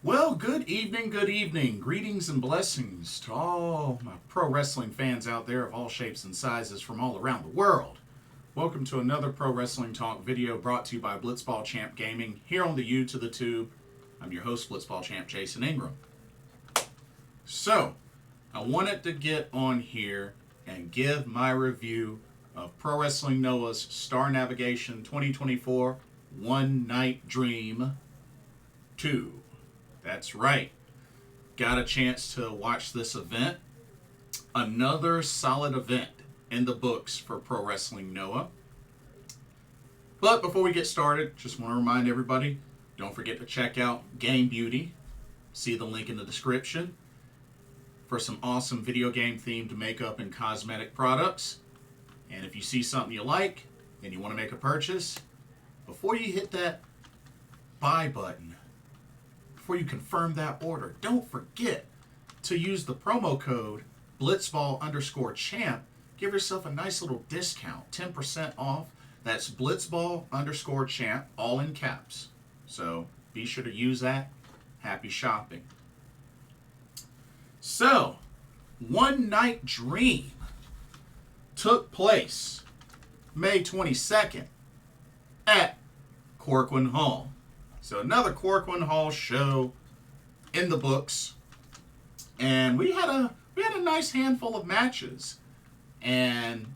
Well, good evening, good evening. Greetings and blessings to all my pro wrestling fans out there of all shapes and sizes from all around the world. Welcome to another Pro Wrestling Talk video brought to you by Blitzball Champ Gaming here on the U to the Tube. I'm your host, Blitzball Champ Jason Ingram. So, I wanted to get on here and give my review of Pro Wrestling Noah's Star Navigation 2024 One Night Dream 2. That's right. Got a chance to watch this event. Another solid event in the books for Pro Wrestling Noah. But before we get started, just want to remind everybody, don't forget to check out Game Beauty. See the link in the description for some awesome video game themed makeup and cosmetic products. And if you see something you like and you want to make a purchase, before you hit that buy button, before you confirm that order, don't forget to use the promo code Blitzball_champ. Give yourself a nice little discount, 10% off. That's Blitzball_champ, all in caps. So be sure to use that. Happy shopping. So, One Night Dream took place May 22nd at Korakuen Hall. So another Korakuen Hall show in the books, and we had a nice handful of matches, and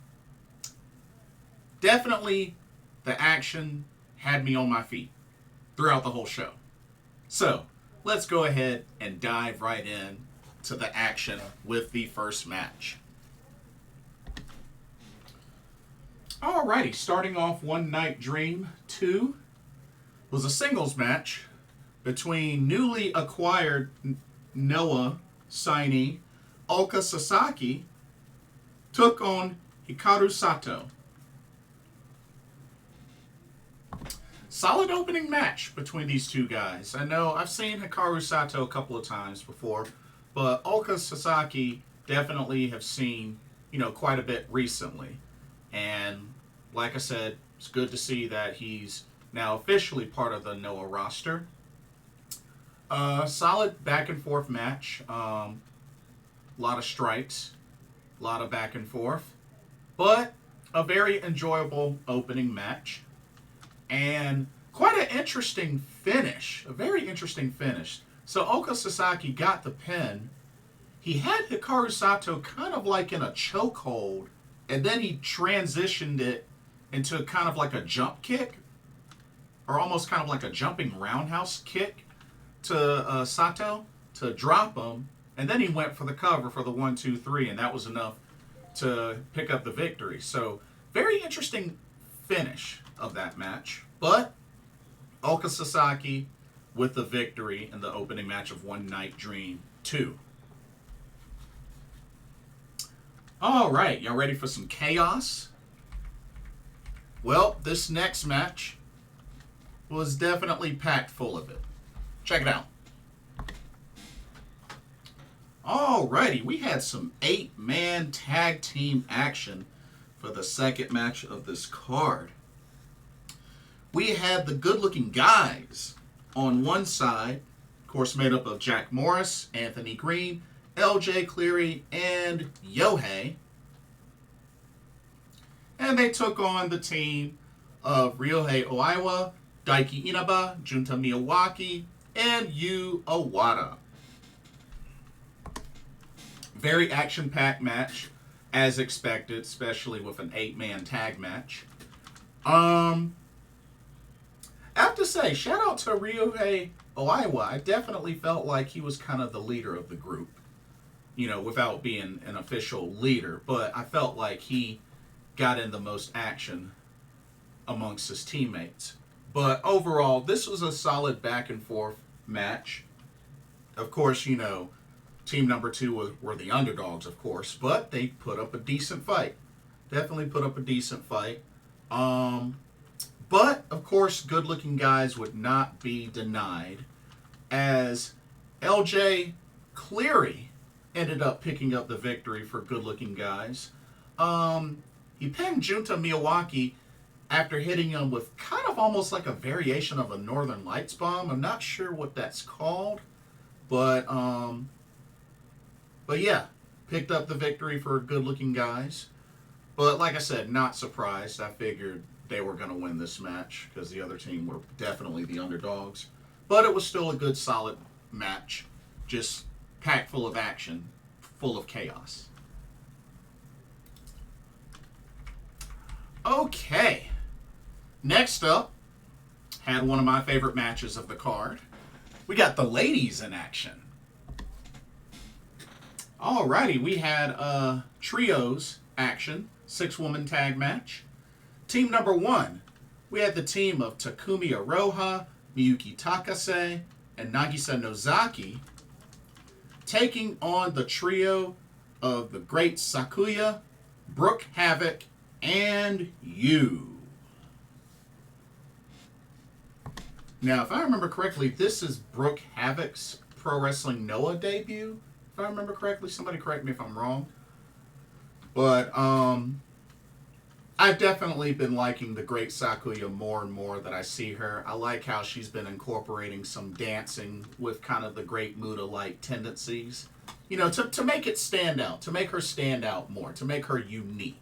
definitely the action had me on my feet throughout the whole show. So let's go ahead and dive right in to the action with the first match. Alrighty, starting off One Night Dream 2 was a singles match between newly acquired Noah signee Ulka Sasaki took on Hikaru Sato. Solid opening match between these two guys. I know I've seen Hikaru Sato a couple of times before, but Ulka Sasaki definitely have seen, quite a bit recently. And like I said, it's good to see that he's now officially part of the Noah roster. Solid back and forth match. A lot of strikes, a lot of back and forth, but a very enjoyable opening match. And quite an interesting finish, a very interesting finish. So Ulka Sasaki got the pin. He had Hikaru Sato kind of like in a chokehold, and then he transitioned it into kind of like a jump kick, or almost kind of like a jumping roundhouse kick to Sato to drop him, and then he went for the cover for the 1, 2, 3, and that was enough to pick up the victory. So very interesting finish of that match, but Ulka Sasaki with the victory in the opening match of One Night Dream 2. All right, y'all ready for some chaos? Well, this next match was definitely packed full of it. Check it out. Alrighty, we had some 8-man tag team action for the second match of this card. We had the good-looking guys on one side, of course made up of Jack Morris, Anthony Greene, LJ Cleary, and Ryohei. And they took on the team of Ryohei Oiwa, Daiki Inaba, Junta Miyawaki, and Owada. Very action-packed match, as expected, especially with an 8-man tag match. I have to say, shout out to Ryohei Oiwa. I definitely felt like he was kind of the leader of the group, without being an official leader. But I felt like he got in the most action amongst his teammates. But overall, this was a solid back and forth match. Of course, team number 2 were the underdogs, of course, but they put up a decent fight. Definitely put up a decent fight. But, of course, good-looking guys would not be denied, as LJ Cleary ended up picking up the victory for good-looking guys. He pinned Junta Miyawaki after hitting him with kind of almost like a variation of a Northern Lights bomb. I'm not sure what that's called. But yeah, picked up the victory for good-looking guys. But like I said, not surprised. I figured they were going to win this match because the other team were definitely the underdogs. But it was still a good, solid match. Just packed full of action, full of chaos. Okay. Next up, had one of my favorite matches of the card. We got the ladies in action. Alrighty, we had trios action, 6-woman tag match. Team number 1, we had the team of Takumi Iroha, Miyuki Takase, and Nagisa Nozaki taking on the trio of the great Sakuya, Brooke, Havok, and you. Now, if I remember correctly, this is Brooke Havok's Pro Wrestling Noah debut. If I remember correctly, somebody correct me if I'm wrong. But I've definitely been liking the great Sakuya more and more that I see her. I like how she's been incorporating some dancing with kind of the great Muta-like tendencies. You know, to make it stand out, to make her stand out more, to make her unique.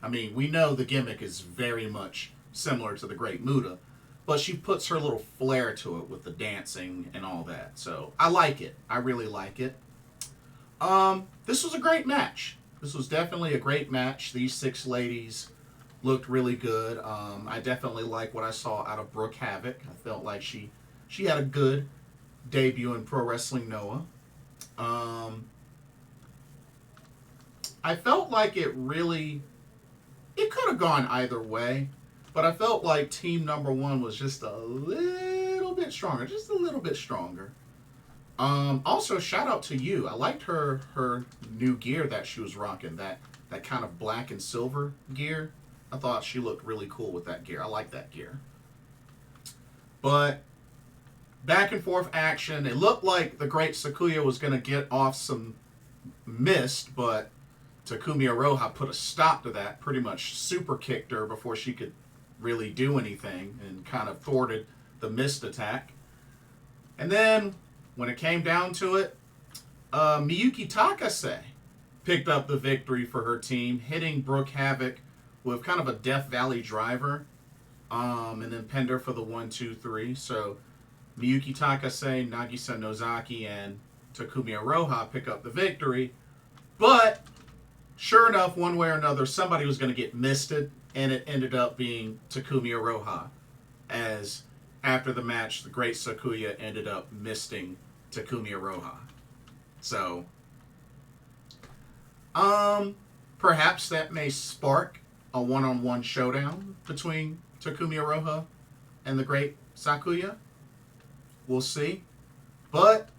I mean, we know the gimmick is very much similar to the great Muta, but she puts her little flair to it with the dancing and all that. So I like it. I really like it. This was a great match. This was definitely a great match. These 6 ladies looked really good. I definitely like what I saw out of Brooke Havok. I felt like she had a good debut in Pro Wrestling Noah. I felt like it could have gone either way, but I felt like team number 1 was just a little bit stronger. Just a little bit stronger. Also, shout out to you. I liked her new gear that she was rocking, that kind of black and silver gear. I thought she looked really cool with that gear. I like that gear. But back and forth action. It looked like the great Sakuya was going to get off some mist, but Takumi Iroha put a stop to that. Pretty much super kicked her before she could really do anything and kind of thwarted the mist attack. And then when it came down to it, Miyuki Takase picked up the victory for her team, hitting Brooke Havok with kind of a Death Valley driver, and then pinned her for the 1-2-3. So Miyuki Takase, Nagisa Nozaki, and Takumi Iroha pick up the victory. But sure enough, one way or another, somebody was going to get misted, and it ended up being Takumi Iroha, as after the match, the great Sakuya ended up misting Takumi Iroha. So, perhaps that may spark a one-on-one showdown between Takumi Iroha and the great Sakuya. We'll see. But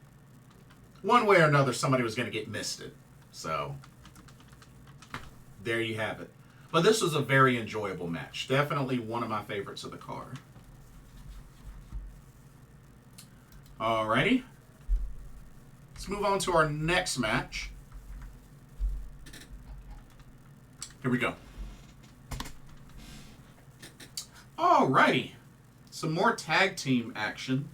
one way or another, somebody was going to get misted. So, there you have it. But this was a very enjoyable match. Definitely one of my favorites of the card. Alrighty. Let's move on to our next match. Here we go. Alrighty. Some more tag team action.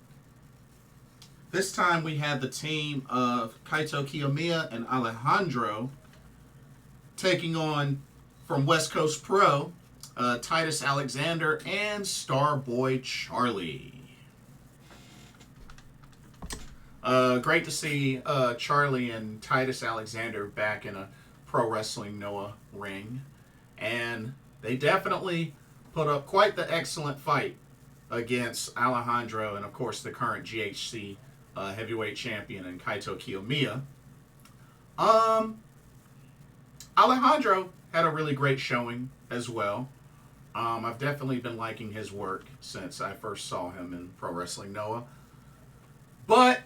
This time we had the team of Kaito Kiyomiya and Alejandro taking on, from West Coast Pro, Titus Alexander and Starboy Charlie. Great to see Charlie and Titus Alexander back in a Pro Wrestling Noah ring. And they definitely put up quite the excellent fight against Alejandro and, of course, the current GHC heavyweight champion and Kaito Kiyomiya. Alejandro had a really great showing as well. I've definitely been liking his work since I first saw him in Pro Wrestling Noah. But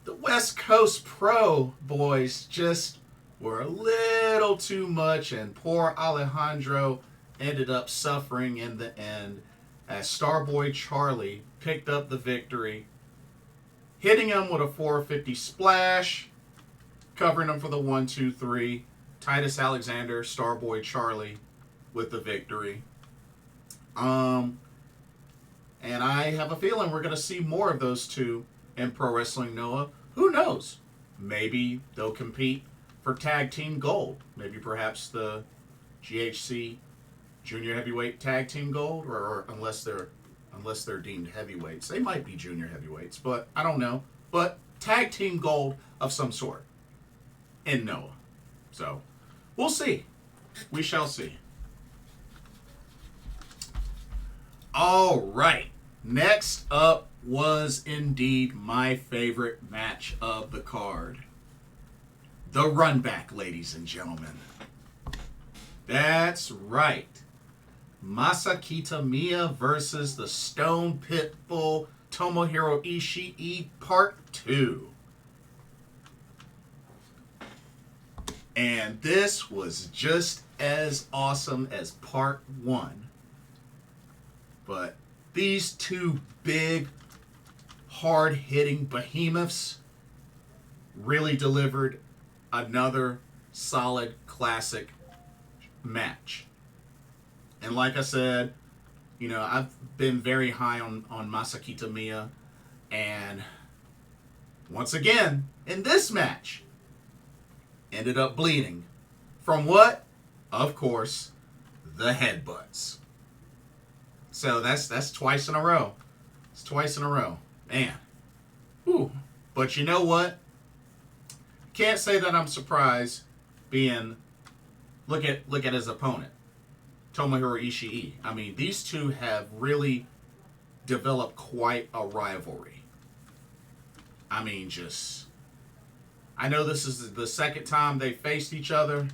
the West Coast Pro boys just were a little too much, and poor Alejandro ended up suffering in the end as Starboy Charlie picked up the victory, hitting him with a 450 splash, covering him for the 1-2-3. Titus Alexander, Starboy Charlie with the victory. And I have a feeling we're going to see more of those two in Pro Wrestling Noah. who knows? Maybe they'll compete for tag team gold. Maybe perhaps the GHC junior heavyweight tag team gold, or unless they're deemed heavyweights, they might be junior heavyweights, but I don't know. But tag team gold of some sort in Noah. So we'll see. We shall see. All right. Next up was indeed my favorite match of the card. The run back, ladies and gentlemen. That's right. Masa Kitamiya versus the Stone Pitbull Tomohiro Ishii Part 2. And this was just as awesome as Part 1. But these two big, hard-hitting behemoths really delivered another solid, classic match. And like I said, you know, I've been very high on Masa Kitamiya. And once again, in this match, ended up bleeding. From what? Of course, the headbutts. So that's twice in a row. It's twice in a row. Man. Whew. But you know what? Can't say that I'm surprised being look at his opponent, Tomohiro Ishii. I mean, these two have really developed quite a rivalry. I mean, I know this is the second time they faced each other,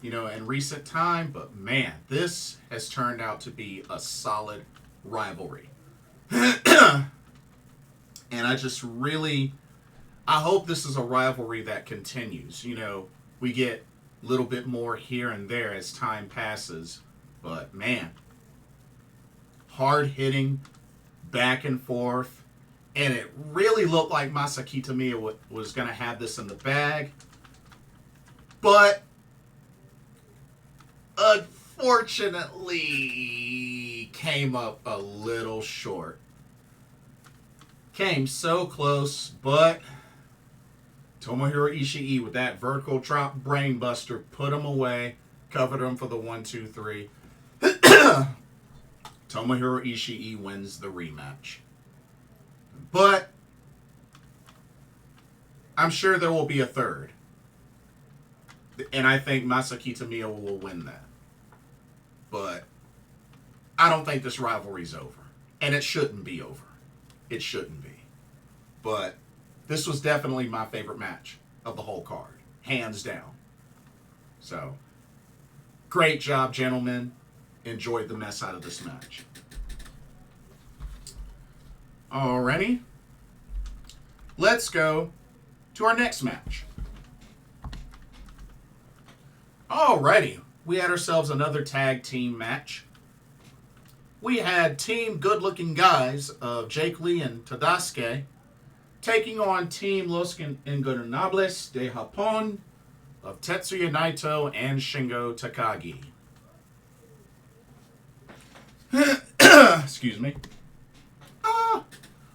you know, in recent time, but man, this has turned out to be a solid rivalry. And I hope this is a rivalry that continues. You know, we get a little bit more here and there as time passes, but man, hard hitting, back and forth, and it really looked like Masa Kitamiya was going to have this in the bag, but unfortunately came up a little short. Came so close, but Tomohiro Ishii with that vertical drop brainbuster put him away, covered him for the 1-2-3. Tomohiro Ishii wins the rematch. But I'm sure there will be a third. And I think Masa Kitamiya will win that. But I don't think this rivalry's over. And it shouldn't be over. It shouldn't be. But this was definitely my favorite match of the whole card. Hands down. So, great job, gentlemen. Enjoyed the mess out of this match. Alrighty. Let's go to our next match. Alrighty. We had ourselves another tag team match. We had Team Good Looking Guys of Jake Lee and Tadasuke taking on Team Los Ingobernables de Japón of Tetsuya Naito and Shingo Takagi. Excuse me.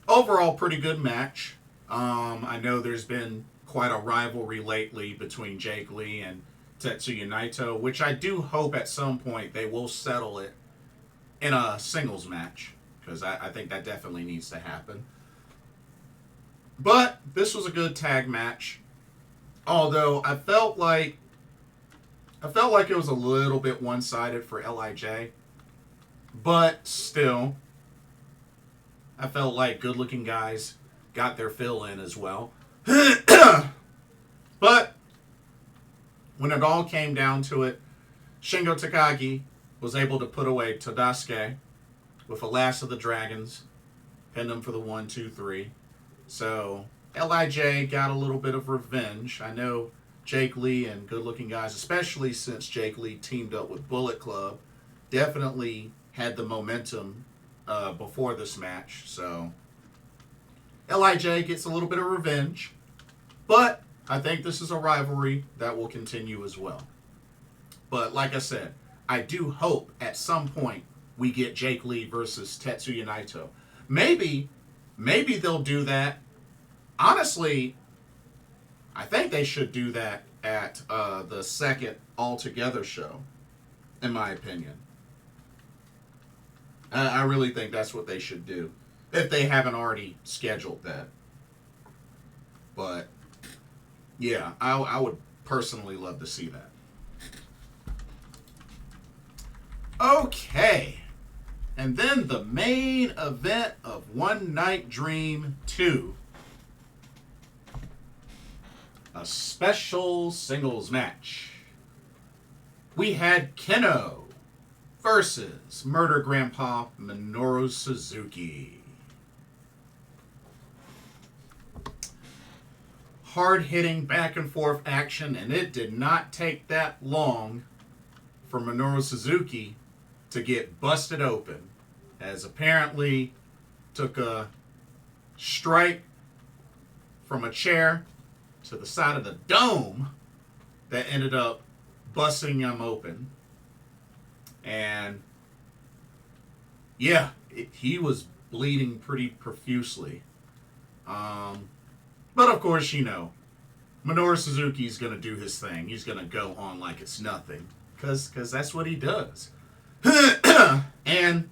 Overall, pretty good match. I know there's been quite a rivalry lately between Jake Lee and Tetsuya Naito, which I do hope at some point they will settle it in a singles match, because I think that definitely needs to happen. But this was a good tag match. Although I felt like it was a little bit one-sided for LIJ. But still, I felt like Good Looking Guys got their fill in as well. But when it all came down to it, Shingo Takagi was able to put away Tadasuke with a Last of the Dragons, pinned him for the 1-2-3. So LIJ got a little bit of revenge. I know Jake Lee and Good Looking Guys, especially since Jake Lee teamed up with Bullet Club, definitely had the momentum before this match. So LIJ gets a little bit of revenge, but I think this is a rivalry that will continue as well. But like I said, I do hope at some point we get Jake Lee versus Tetsuya Naito. Maybe they'll do that. Honestly, I think they should do that at the second All Together show, in my opinion. I really think that's what they should do, if they haven't already scheduled that. But, yeah, I would personally love to see that. Okay. And then the main event of One Night Dream 2. A special singles match. We had Keno versus Murder Grandpa Minoru Suzuki. Hard-hitting back-and-forth action, and it did not take that long for Minoru Suzuki to get busted open, as apparently took a strike from a chair to the side of the dome that ended up busting him open. And yeah, he was bleeding pretty profusely. But of course, you know, Minoru Suzuki's going to do his thing. He's going to go on like it's nothing, because that's what he does. And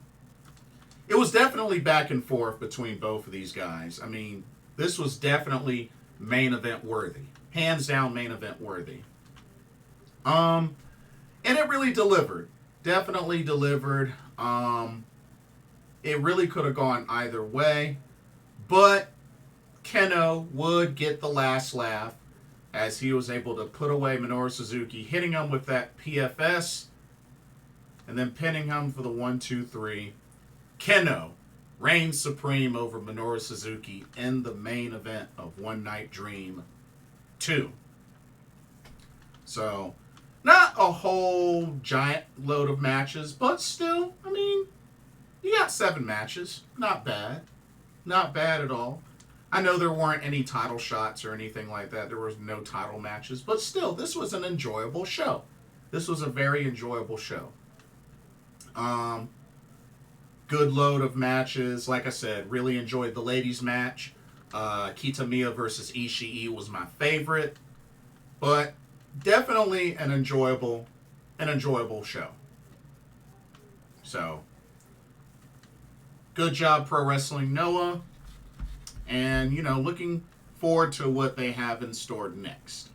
it was definitely back and forth between both of these guys. I mean, this was definitely main event worthy. Hands down main event worthy. And it really delivered. Definitely delivered. It really could have gone either way. But Keno would get the last laugh as he was able to put away Minoru Suzuki, hitting him with that PFS and then pinning him for the 1-2-3. Keno reigns supreme over Minoru Suzuki in the main event of One Night Dream 2. So, not a whole giant load of matches, but still, I mean, you got 7 matches. Not bad. Not bad at all. I know there weren't any title shots or anything like that. There was no title matches, but still, this was an enjoyable show. This was a very enjoyable show. Good load of matches. Like I said, really enjoyed the ladies' match. Kitamiya versus Ishii was my favorite, but definitely an enjoyable show. So, good job, Pro Wrestling Noah, and you know, looking forward to what they have in store next.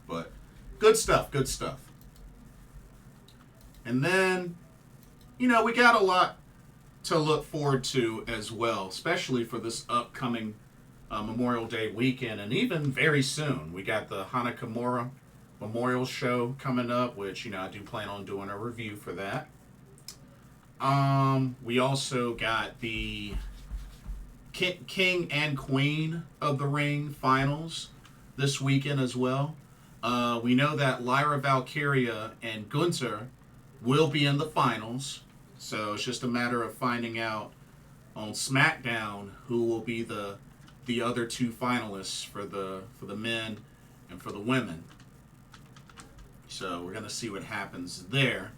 But good stuff, good stuff. And then, you know, we got a lot to look forward to as well, especially for this upcoming Memorial Day weekend, and even very soon. We got the Hanakamura Memorial Show coming up, which, you know, I do plan on doing a review for that. We also got the King and Queen of the Ring finals this weekend as well. We know that Lyra Valkyria and Gunther will be in the finals. So it's just a matter of finding out on SmackDown who will be the other 2 finalists for the men and for the women. So we're gonna see what happens there.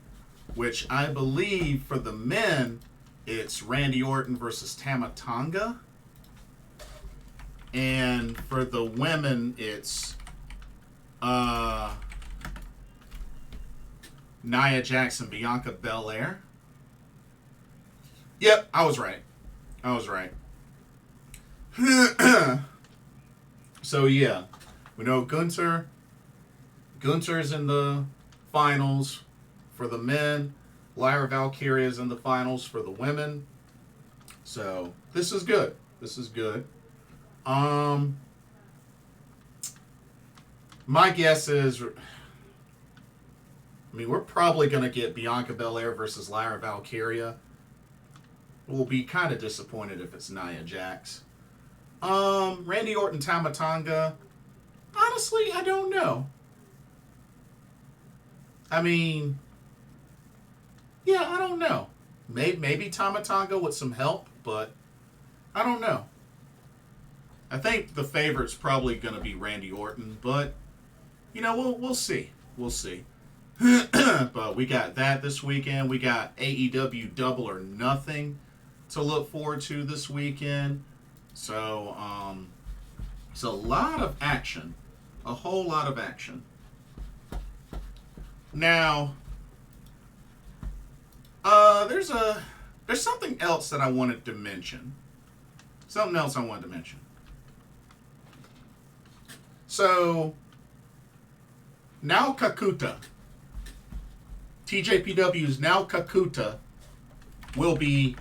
Which I believe for the men, it's Randy Orton versus Tama Tonga. And for the women, it's Nia Jax, Bianca Belair. Yep, I was right. So yeah, we know Gunther's in the finals for the men. Lyra Valkyria is in the finals for the women. So this is good. My guess is, I mean, we're probably going to get Bianca Belair versus Lyra Valkyria. We'll be kind of disappointed if it's Nia Jax. Randy Orton, Tama Tonga. Honestly, I don't know. I mean, yeah, I don't know. Maybe Tama Tonga with some help, but I don't know. I think the favorite's probably going to be Randy Orton, but, you know, we'll see. We'll see. But we got that this weekend. We got AEW Double or Nothing to look forward to this weekend. So, It's a lot of action. A whole lot of action. Now, there's something else that I wanted to mention. So, Nao Kakuta, TJPW's Nao Kakuta, will be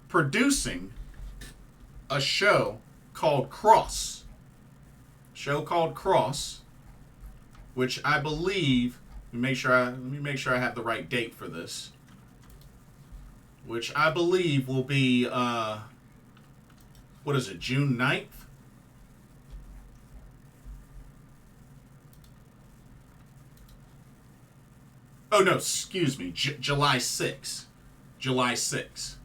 producing a show called Cross. Which I believe, let me make sure I have the right date for this. Which I believe will be June 9th? Oh no, excuse me, July 6th. July 6th.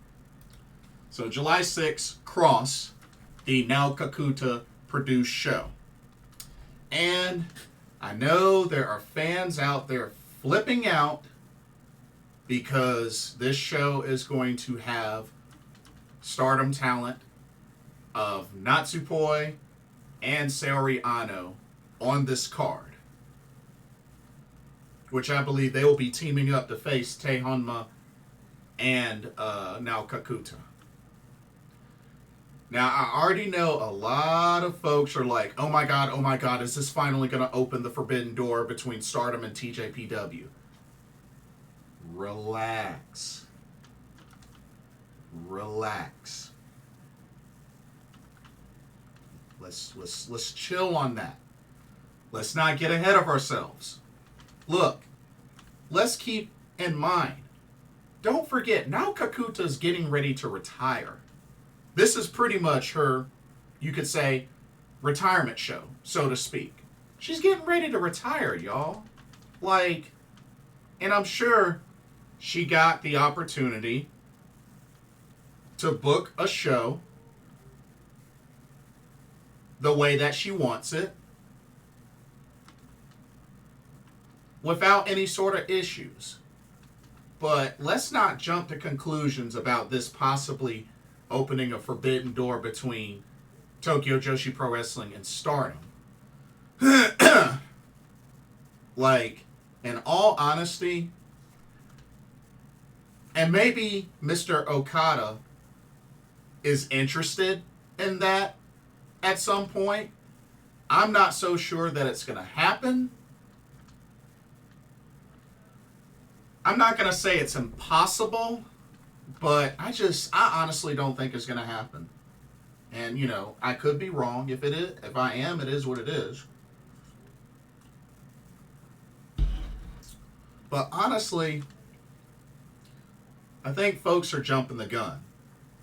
So July 6th, Cross, the Nao Kakuta produced show. And I know there are fans out there flipping out because this show is going to have Stardom talent of Natsupoi and Saori Ano on this card, which I believe they will be teaming up to face Tei Honma and Nao Kakuta. Now, I already know a lot of folks are like, oh my god, is this finally going to open the forbidden door between Stardom and TJPW? Relax. Let's chill on that. Let's not get ahead of ourselves. Look, let's keep in mind, don't forget, Nao Kakuta is getting ready to retire. This is pretty much her, you could say, retirement show, so to speak. She's getting ready to retire, y'all. Like, and I'm sure she got the opportunity to book a show the way that she wants it, without any sort of issues. But let's not jump to conclusions about this possibly opening a forbidden door between Tokyo Joshi Pro Wrestling and Stardom. Like, in all honesty, and maybe Mr. Okada is interested in that at some point. I'm not so sure that it's going to happen. I'm not going to say it's impossible, but I honestly don't think it's going to happen. And, you know, I could be wrong. If I am, it is what it is. But honestly, I think folks are jumping the gun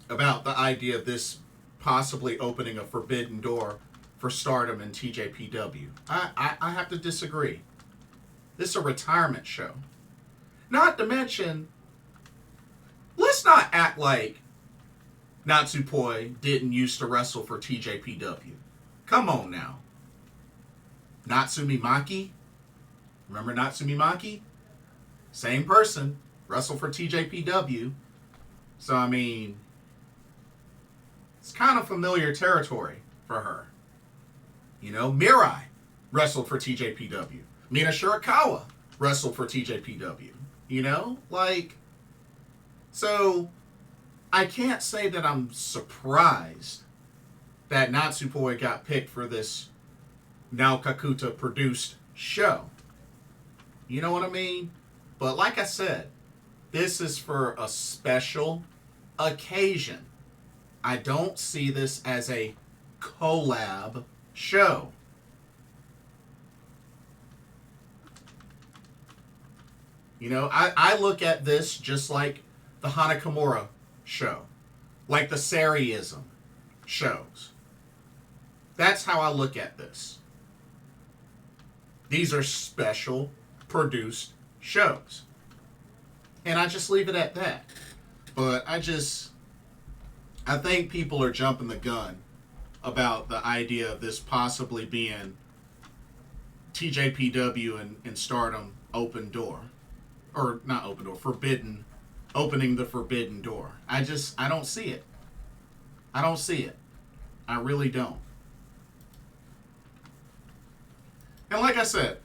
about the idea of this possibly opening a forbidden door for Stardom and TJPW. I have to disagree. This is a retirement show. Not to mention, let's not act like Natsupoi didn't used to wrestle for TJPW. Come on now. Natsumi Maki? Remember Natsumi Maki? Same person. Wrestled for TJPW. So, I mean, it's kind of familiar territory for her. You know, Mirai wrestled for TJPW. Mina Shirakawa wrestled for TJPW. You know, like, so I can't say that I'm surprised that Natsupoi got picked for this Nao Kakuta produced show. You know what I mean? But like I said, this is for a special occasion. I don't see this as a collab show. You know, I look at this just like the Hanakamura show, like the Sariism shows. That's how I look at this. These are special produced shows. And I just leave it at that. But I think people are jumping the gun about the idea of this possibly being TJPW and Stardom open door. Or not open door, opening the forbidden door. I don't see it. I don't see it. I really don't. And like I said,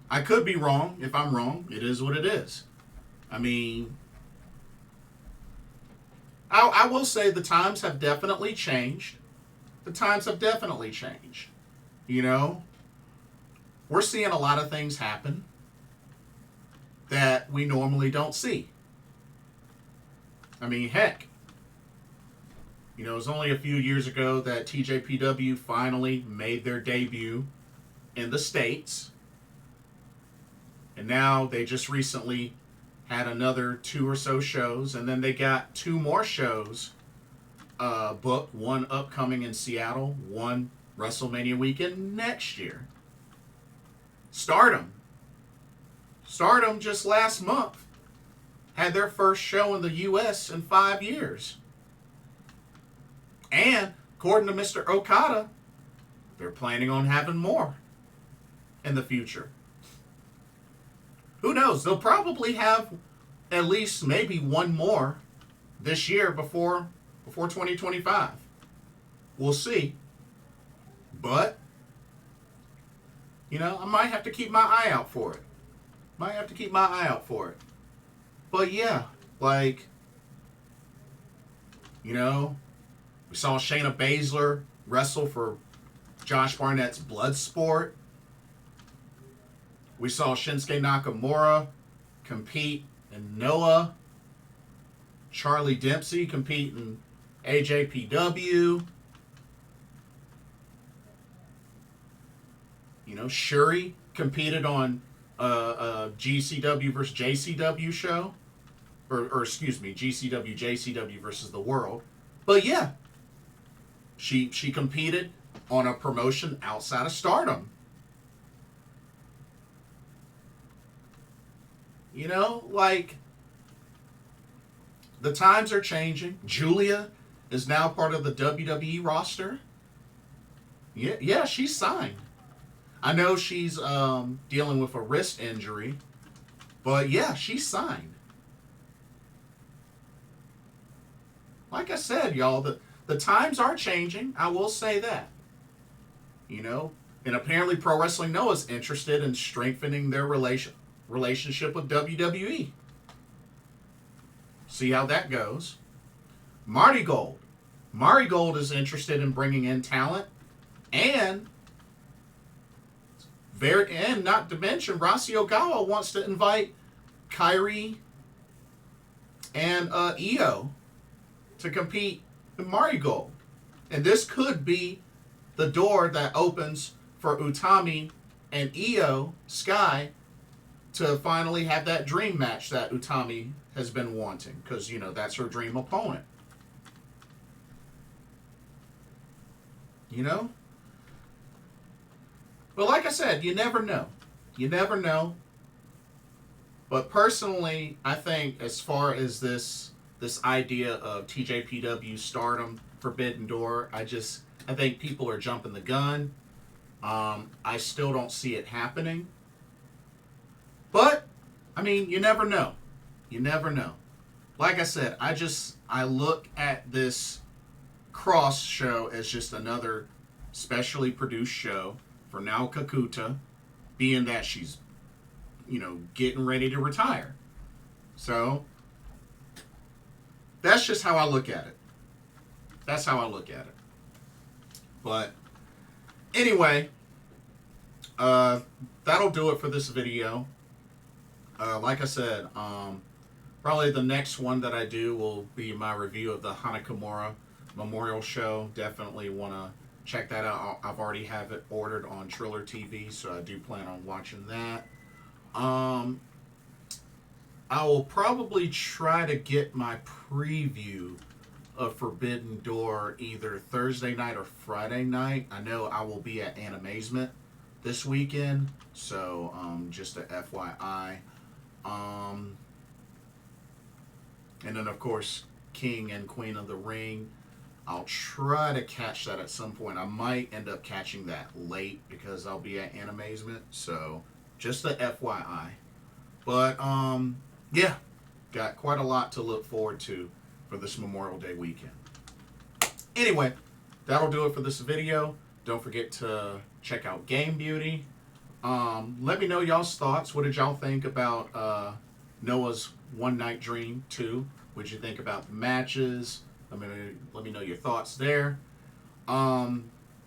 I could be wrong. If I'm wrong, it is what it is. I mean, I will say the times have definitely changed. The times have definitely changed. You know, we're seeing a lot of things happen that we normally don't see. I mean, heck, you know, it was only a few years ago that TJPW finally made their debut in the States. And now they just recently had another 2 or so shows. And then they got 2 more shows booked. One upcoming in Seattle, one WrestleMania weekend next year. Stardom just last month had their first show in the U.S. in 5 years. And according to Mr. Okada, they're planning on having more in the future. Who knows? They'll probably have at least maybe one more this year before 2025. We'll see. But, you know, I might have to keep my eye out for it. But yeah, like, you know, we saw Shayna Baszler wrestle for Josh Barnett's Bloodsport. We saw Shinsuke Nakamura compete in Noah. Charlie Dempsey compete in AJPW. You know, Shuri competed on a GCW versus JCW show. Or excuse me, GCW, JCW versus the World. But yeah, she competed on a promotion outside of Stardom. You know, like, the times are changing. Julia is now part of the WWE roster. Yeah, she's signed. I know she's dealing with a wrist injury, but yeah, she's signed. Like I said, y'all, the times are changing. I will say that. You know, and apparently Pro Wrestling Noah is interested in strengthening their relationship with WWE. See how that goes. Marty Gold is interested in bringing in talent, and not to mention Rossi Ogawa wants to invite Kyrie and Io to compete in Marty Gold. And this could be the door that opens for Utami and Io Sky to finally have that dream match that Utami has been wanting, because, you know, that's her dream opponent. You know? But like I said, you never know. You never know. But personally, I think as far as this idea of TJPW Stardom Forbidden Door, I think people are jumping the gun. I still don't see it happening. But, I mean, you never know. You never know. Like I said, I look at this Cross show as just another specially produced show for Nao Kakuta, being that she's, you know, getting ready to retire. So, that's just how I look at it. That's how I look at it. But, anyway, that'll do it for this video. Like I said, probably the next one that I do will be my review of the Hanakamura Memorial Show. Definitely want to check that out. I've already have it ordered on Triller TV, so I do plan on watching that. I will probably try to get my preview of Forbidden Door either Thursday night or Friday night. I know I will be at Animazement this weekend, so just a FYI. And then, of course, King and Queen of the Ring. I'll try to catch that at some point. I might end up catching that late because I'll be at Animazement. So, just a FYI. But, yeah, got quite a lot to look forward to for this Memorial Day weekend. Anyway, that'll do it for this video. Don't forget to Check out Game Beauty. Let me know y'all's thoughts. What did y'all think about Noah's One Night Dream 2? What did you think about the matches? Let me know your thoughts there.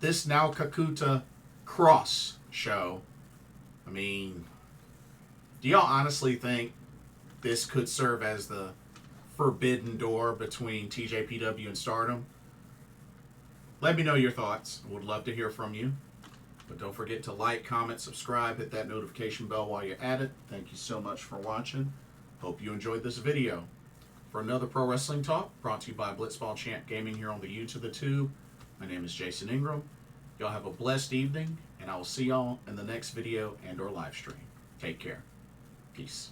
This Nao Kakuta Cross show. I mean, do y'all honestly think this could serve as the forbidden door between TJPW and Stardom? Let me know your thoughts. I would love to hear from you. But don't forget to like, comment, subscribe, hit that notification bell while you're at it. Thank you so much for watching. Hope you enjoyed this video. For another Pro Wrestling Talk, brought to you by Blitzball Champ Gaming here on the U to the Tube. My name is Jason Ingram. Y'all have a blessed evening, and I will see y'all in the next video and or live stream. Take care. Peace.